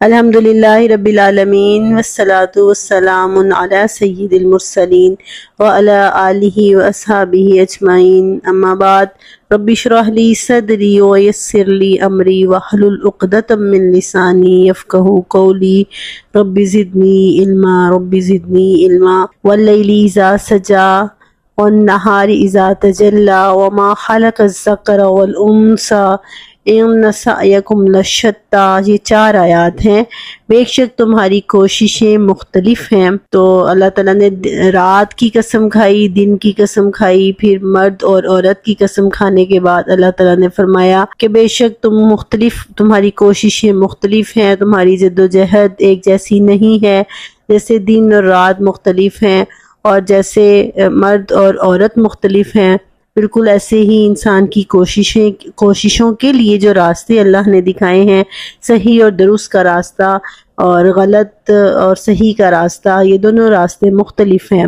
الحمدللہ رب العالمین والصلاة والسلام علی سید المرسلین وعلی آلہ واصحابہ اجمعین، اما بعد۔ رب اشرح لی صدری ویسر لی امری واحلل عقدۃ من لسانی یفقہوا قولی۔ رب زدنی علما واللیل اذا سجا والنہار اذا تجلی وما خلق الذکر والانثی ان سعیکم لشتی۔ یہ 4 آیات ہیں۔ بے شک تمہاری کوششیں مختلف ہیں۔ تو اللہ تعالیٰ نے رات کی قسم کھائی، دن کی قسم کھائی، پھر مرد اور عورت کی قسم کھانے کے بعد اللہ تعالیٰ نے فرمایا کہ بے شک تمہاری کوششیں مختلف ہیں، تمہاری جد و جہد ایک جیسی نہیں ہے۔ جیسے دن اور رات مختلف ہیں اور جیسے مرد اور عورت مختلف ہیں، بالکل ایسے ہی انسان کی کوششوں کے لیے جو راستے اللہ نے دکھائے ہیں، صحیح اور درست کا راستہ اور غلط اور صحیح کا راستہ، یہ دونوں راستے مختلف ہیں۔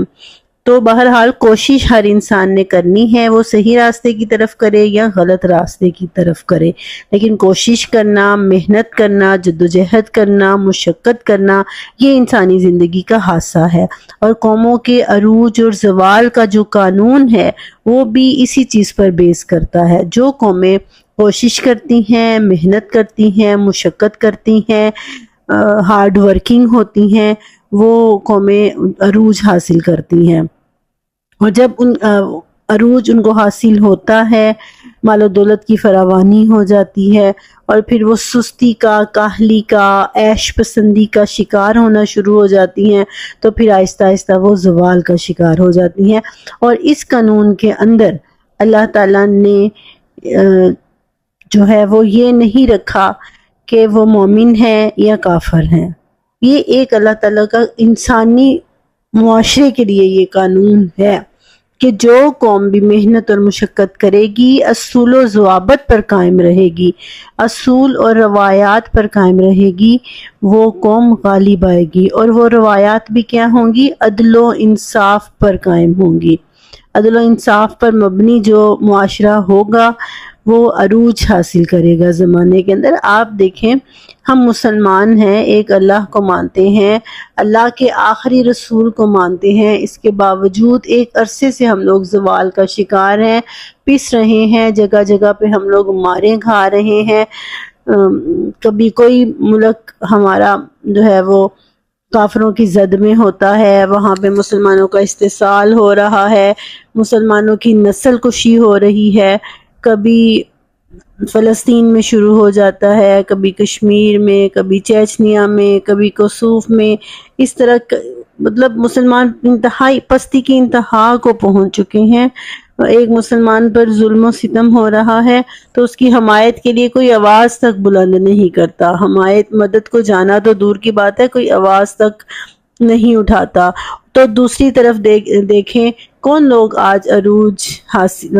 تو بہرحال کوشش ہر انسان نے کرنی ہے، وہ صحیح راستے کی طرف کرے یا غلط راستے کی طرف کرے، لیکن کوشش کرنا، محنت کرنا، جدوجہد کرنا، مشقت کرنا، یہ انسانی زندگی کا حصہ ہے۔ اور قوموں کے عروج اور زوال کا جو قانون ہے وہ بھی اسی چیز پر بیس کرتا ہے۔ جو قومیں کوشش کرتی ہیں، محنت کرتی ہیں، مشقت کرتی ہیں، ہارڈ ورکنگ ہوتی ہیں، وہ قومیں عروج حاصل کرتی ہیں۔ اور جب عروج ان کو حاصل ہوتا ہے، مال و دولت کی فراوانی ہو جاتی ہے، اور پھر وہ سستی کا، کاہلی کا، عیش پسندی کا شکار ہونا شروع ہو جاتی ہیں، تو پھر آہستہ آہستہ وہ زوال کا شکار ہو جاتی ہیں۔ اور اس قانون کے اندر اللہ تعالیٰ نے جو ہے وہ یہ نہیں رکھا کہ وہ مومن ہیں یا کافر ہیں۔ یہ ایک اللہ تعالیٰ کا انسانی معاشرے کے لیے یہ قانون ہے کہ جو قوم بھی محنت اور مشقت کرے گی، اصول و ضوابط پر قائم رہے گی، اصول اور روایات پر قائم رہے گی، وہ قوم غالب آئے گی۔ اور وہ روایات بھی کیا ہوں گی؟ عدل و انصاف پر قائم ہوں گی۔ عدل و انصاف پر مبنی جو معاشرہ ہوگا وہ عروج حاصل کرے گا زمانے کے اندر۔ آپ دیکھیں، ہم مسلمان ہیں، ایک اللہ کو مانتے ہیں، اللہ کے آخری رسول کو مانتے ہیں، اس کے باوجود ایک عرصے سے ہم لوگ زوال کا شکار ہیں، پس رہے ہیں، جگہ جگہ پہ ہم لوگ مارے کھا رہے ہیں۔ کبھی کوئی ملک ہمارا جو ہے وہ کافروں کی زد میں ہوتا ہے، وہاں پہ مسلمانوں کا استحصال ہو رہا ہے، مسلمانوں کی نسل کشی ہو رہی ہے، کبھی فلسطین میں شروع ہو جاتا ہے، کبھی کشمیر میں، کبھی چیچنیا میں، کبھی کوسوف میں۔ اس طرح مطلب مسلمان انتہائی پستی کی انتہا کو پہنچ چکے ہیں۔ ایک مسلمان پر ظلم و ستم ہو رہا ہے تو اس کی حمایت کے لیے کوئی آواز تک بلند نہیں کرتا، حمایت مدد کو جانا تو دور کی بات ہے، کوئی آواز تک نہیں اٹھاتا۔ تو دوسری طرف دیکھیں کون لوگ آج عروج حاصل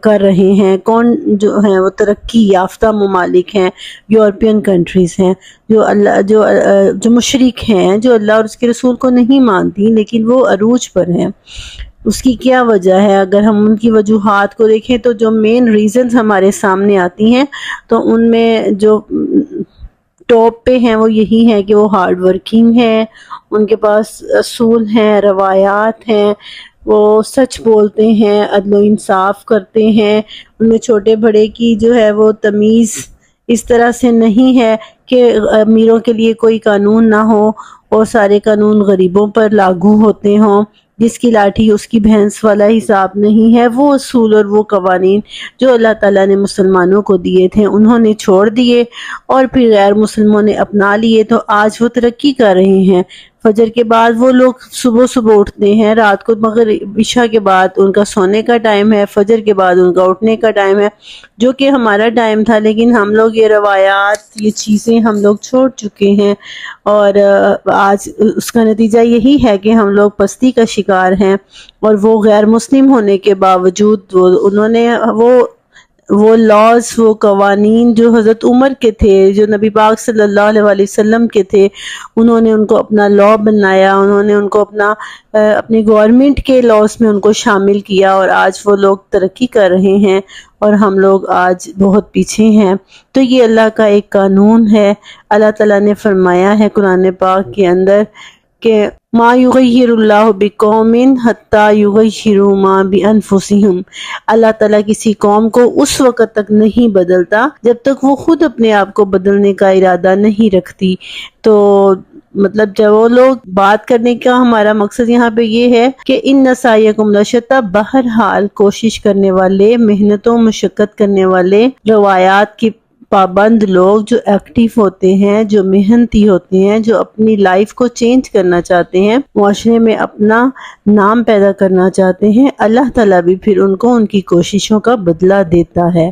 کر رہے ہیں، کون جو ہیں وہ ترقی یافتہ ممالک ہیں، یورپین کنٹریز ہیں، جو مشرک ہیں، جو اللہ اور اس کے رسول کو نہیں مانتی لیکن وہ عروج پر ہیں۔ اس کی کیا وجہ ہے؟ اگر ہم ان کی وجوہات کو دیکھیں تو جو مین ریزنز ہمارے سامنے آتی ہیں تو ان میں جو ٹاپ پہ ہیں وہ یہی ہے کہ وہ ہارڈ ورکنگ ہیں، ان کے پاس اصول ہیں، روایات ہیں، وہ سچ بولتے ہیں، عدل و انصاف کرتے ہیں، ان میں چھوٹے بڑے کی جو ہے وہ تمیز اس طرح سے نہیں ہے کہ امیروں کے لیے کوئی قانون نہ ہو اور سارے قانون غریبوں پر لاگو ہوتے ہوں، جس کی لاٹھی اس کی بھینس والا حساب نہیں ہے۔ وہ اصول اور وہ قوانین جو اللہ تعالیٰ نے مسلمانوں کو دیے تھے انہوں نے چھوڑ دیے اور پھر غیر مسلموں نے اپنا لیے، تو آج وہ ترقی کر رہے ہیں۔ فجر کے بعد وہ لوگ صبح اٹھتے ہیں، رات کو مغرب عشاء کے بعد ان کا سونے کا ٹائم ہے، فجر کے بعد ان کا اٹھنے کا ٹائم ہے، جو کہ ہمارا ٹائم تھا، لیکن ہم لوگ یہ روایات، یہ چیزیں ہم لوگ چھوڑ چکے ہیں، اور آج اس کا نتیجہ یہی ہے کہ ہم لوگ پستی کا شکار ہیں۔ اور وہ غیر مسلم ہونے کے باوجود انہوں نے وہ لاز، وہ قوانین جو حضرت عمر کے تھے، جو نبی پاک صلی اللہ علیہ وسلم کے تھے، انہوں نے ان کو اپنا لا بنایا، انہوں نے ان کو اپنی گورنمنٹ کے لاز میں ان کو شامل کیا، اور آج وہ لوگ ترقی کر رہے ہیں اور ہم لوگ آج بہت پیچھے ہیں۔ تو یہ اللہ کا ایک قانون ہے۔ اللہ تعالیٰ نے فرمایا ہے قرآن پاک کے اندر کہ ما یغیر اللہ بقوم حتی یغیروا ما بانفسہم، اللہ تعالیٰ کسی قوم کو اس وقت تک نہیں بدلتا جب تک وہ خود اپنے آپ کو بدلنے کا ارادہ نہیں رکھتی۔ تو مطلب جب وہ لوگ بات کرنے کا ہمارا مقصد یہاں پہ یہ ہے کہ ان سعیکم لشتی، بہرحال کوشش کرنے والے، محنت و مشقت کرنے والے، روایات کی پابند لوگ جو ایکٹیو ہوتے ہیں، جو محنتی ہوتے ہیں، جو اپنی لائف کو چینج کرنا چاہتے ہیں، معاشرے میں اپنا نام پیدا کرنا چاہتے ہیں، اللہ تعالیٰ بھی پھر ان کو ان کی کوششوں کا بدلہ دیتا ہے۔